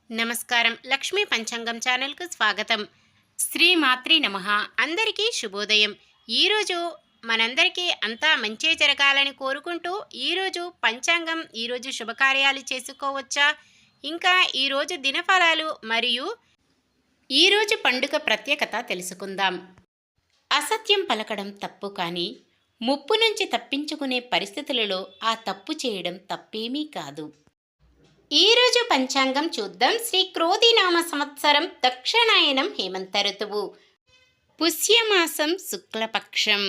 నమస్కారం. లక్ష్మీ పంచాంగం ఛానల్‌కు స్వాగతం. శ్రీమాత్రే నమః. అందరికీ శుభోదయం. ఈరోజు మనందరికీ అంతా మంచే జరగాలని కోరుకుంటూ ఈరోజు పంచాంగం, ఈరోజు శుభకార్యాలు చేసుకోవచ్చా, ఇంకా ఈరోజు దినఫలాలు మరియు ఈరోజు పండుగ ప్రత్యేకత తెలుసుకుందాం. అసత్యం పలకడం తప్పు కానీ ముప్పు నుంచి తప్పించుకునే పరిస్థితులలో ఆ తప్పు చేయడం తప్పేమీ కాదు. ఈరోజు పంచాంగం చూద్దాం. శ్రీ క్రోధినామ సంవత్సరం దక్షిణాయనం హేమంత ఋతువు, పుష్యమాసం శుక్లపక్షం,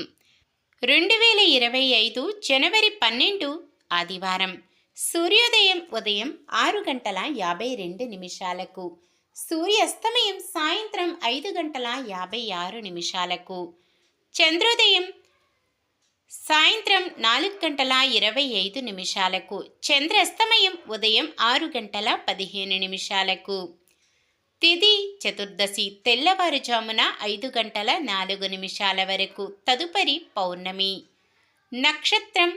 2025 జనవరి 12 ఆదివారం. సూర్యోదయం ఉదయం 6:52 సూర్యాస్తమయం సాయంత్రం 5:56. చంద్రోదయం సాయంత్రం 4:25. చంద్రాస్తమయం ఉదయం 6:15. తిథి చతుర్దశి తెల్లవారుజామున 5:04 వరకు. తదుపరి పౌర్ణమి. నక్షత్రం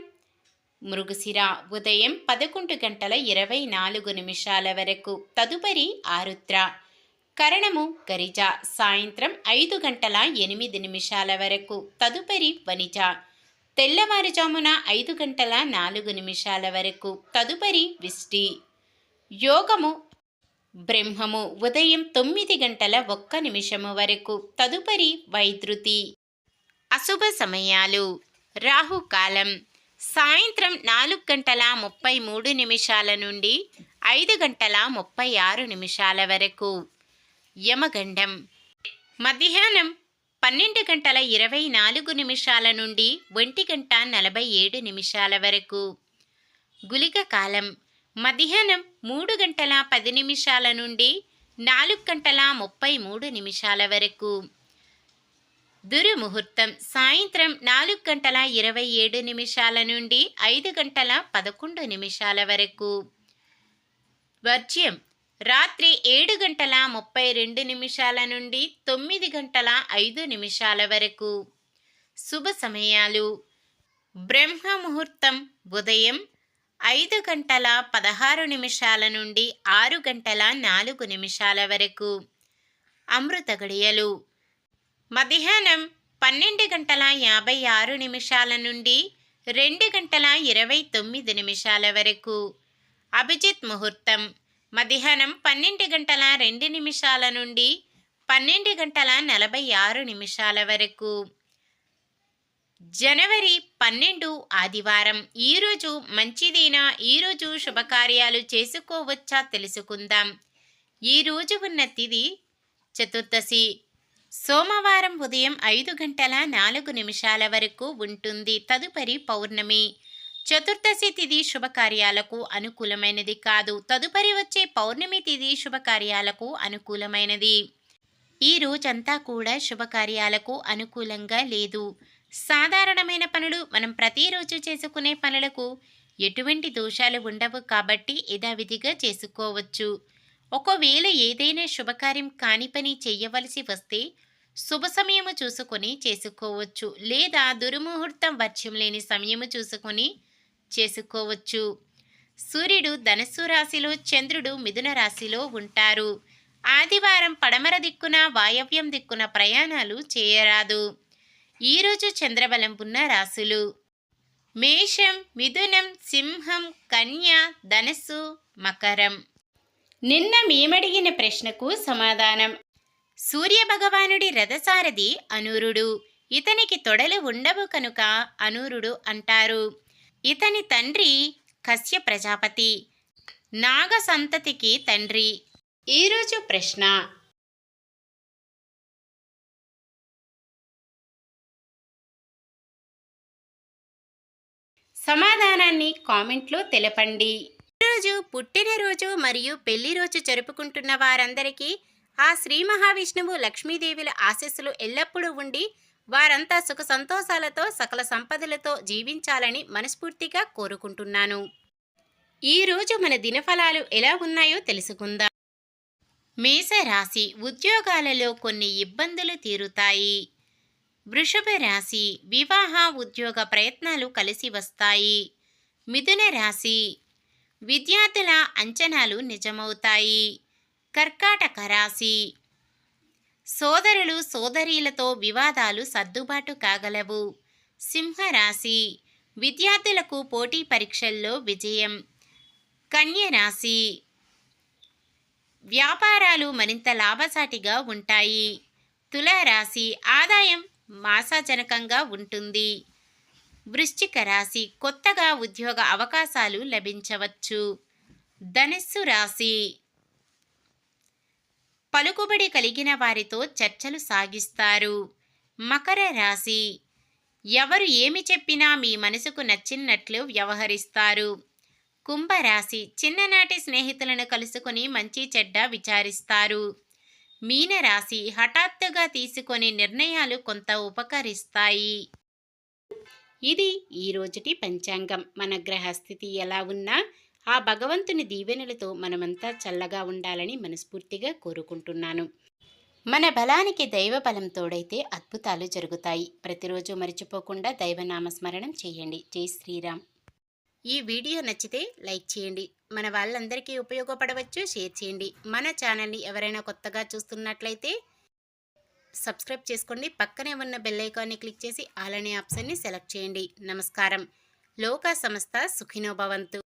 మృగశిర ఉదయం 11:24 వరకు. తదుపరి ఆరుద్ర. కరణము గరిజ సాయంత్రం 5:08 వరకు. తదుపరి వనిజ తెల్లవారుజామున 5:04 వరకు. తదుపరి విష్టి. యోగము బ్రహ్మము ఉదయం 9:01 వరకు. తదుపరి వైద్యుతి. అశుభ సమయాలు. రాహుకాలం సాయంత్రం 4:33 నుండి 5:36 వరకు. యమగండం మధ్యాహ్నం 12:24 నుండి 1:47 వరకు. గుళిక కాలం మధ్యాహ్నం 3:10 నుండి 4:33 వరకు. దుర్ముహూర్తం సాయంత్రం 4:27 నుండి 5:11 వరకు. వర్జ్యం రాత్రి 7:32 నుండి 9:05 వరకు. శుభ సమయాలు. బ్రహ్మ ముహూర్తం ఉదయం 5:16 నుండి 6:04 వరకు. అమృత గడియలు మధ్యాహ్నం 12:56 నుండి 2:29 వరకు. అభిజిత్ ముహూర్తం మధ్యాహ్నం 12:02 నుండి 12:46 వరకు. జనవరి 12 ఆదివారం. ఈరోజు మంచిదేనా? ఈరోజు శుభకార్యాలు చేసుకోవచ్చా తెలుసుకుందాం. ఈరోజు ఉన్న తిథి చతుర్దశి. సోమవారం ఉదయం 5:04 వరకు ఉంటుంది. తదుపరి పౌర్ణమి. చతుర్దశి తిథి శుభకార్యాలకు అనుకూలమైనది కాదు. తదుపరి వచ్చే పౌర్ణమి తిథి శుభకార్యాలకు అనుకూలమైనది. ఈ రోజంతా కూడా శుభకార్యాలకు అనుకూలంగా లేదు. సాధారణమైన పనులు, మనం ప్రతిరోజు చేసుకునే పనులకు ఎటువంటి దోషాలు ఉండవు కాబట్టి యథావిధిగా చేసుకోవచ్చు. ఒకవేళ ఏదైనా శుభకార్యం కాని పని చెయ్యవలసి వస్తే శుభ సమయము చూసుకొని చేసుకోవచ్చు, లేదా దుర్ముహూర్తం వర్జ్యం లేని సమయము చూసుకొని చేసుకోవచ్చు. సూర్యుడు ధనుస్సు రాశిలో, చంద్రుడు మిథున రాశిలో ఉంటారు. ఆదివారం పడమర దిక్కున, వాయవ్యం దిక్కున ప్రయాణాలు చేయరాదు. ఈరోజు చంద్రబలం ఉన్న రాశులు మేషం, మిథునం, సింహం, కన్య, ధనుస్సు, మకరం. నిన్న మేమడిగిన ప్రశ్నకు సమాధానం. సూర్యభగవానుడి రథసారథి అనూరుడు. ఇతనికి తొడలు ఉండవు కనుక అనూరుడు అంటారు. ఇతని తండ్రి కశ్య ప్రజాపతి, నాగ సంతతికి తండ్రి. ఈరోజు ప్రశ్న. సమాధానాన్ని కామెంట్లో తెలపండి. ఈరోజు పుట్టినరోజు మరియు పెళ్లి రోజు జరుపుకుంటున్న వారందరికీ ఆ శ్రీ మహావిష్ణువు, లక్ష్మీదేవుల ఆశీస్సులు ఎల్లప్పుడూ ఉండి వారంతా సుఖ సంతోషాలతో, సకల సంపదలతో జీవించాలని మనస్ఫూర్తిగా కోరుకుంటున్నాను. ఈరోజు మన దినఫలాలు ఎలా ఉన్నాయో తెలుసుకుందాం. మేషరాశి ఉద్యోగాలలో కొన్ని ఇబ్బందులు తీరుతాయి. వృషభ రాశి వివాహ, ఉద్యోగ ప్రయత్నాలు కలిసి వస్తాయి. మిథున రాశి విద్యార్థుల అంచనాలు నిజమవుతాయి. కర్కాటక రాశి. సోదరులు సోదరీలతో వివాదాలు సర్దుబాటు కాగలవు. సింహరాశి. విద్యార్థులకు పోటీ పరీక్షల్లో విజయం. కన్య రాశి. వ్యాపారాలు మరింత లాభసాటిగా ఉంటాయి. తులారాశి. ఆదాయం ఆశాజనకంగా ఉంటుంది. వృశ్చిక రాశి. కొత్తగా ఉద్యోగ అవకాశాలు లభించవచ్చు. ధనుస్సు రాశి. పలుకుబడి కలిగిన వారితో చర్చలు సాగిస్తారు. మకర రాశి. ఎవరు ఏమి చెప్పినా మీ మనసుకు నచ్చినట్లు వ్యవహరిస్తారు. కుంభరాశి. చిన్ననాటి స్నేహితులను కలుసుకొని మంచి చెడ్డ విచారిస్తారు. మీనరాశి. హఠాత్తుగా తీసుకొని నిర్ణయాలు కొంత ఉపకరిస్తాయి. ఇది ఈ రోజుటి పంచాంగం. మన గ్రహస్థితి ఎలా ఉన్నా ఆ భగవంతుని దీవెనలతో మనమంతా చల్లగా ఉండాలని మనస్ఫూర్తిగా కోరుకుంటున్నాను. మన బలానికి దైవ బలం తోడైతే అద్భుతాలు జరుగుతాయి. ప్రతిరోజు మర్చిపోకుండా దైవనామస్మరణం చేయండి. జై శ్రీరామ్. ఈ వీడియో నచ్చితే లైక్ చేయండి. మన వాళ్ళందరికీ ఉపయోగపడవచ్చు. షేర్ చేయండి. మన ఛానల్ని ఎవరైనా కొత్తగా చూస్తున్నట్లయితే సబ్స్క్రైబ్ చేసుకోండి. పక్కనే ఉన్న బెల్ ఐకాన్ని క్లిక్ చేసి ఆల్ అనే ఆప్షన్ని సెలెక్ట్ చేయండి. నమస్కారం. లోక సమస్త సుఖినో భవంతు.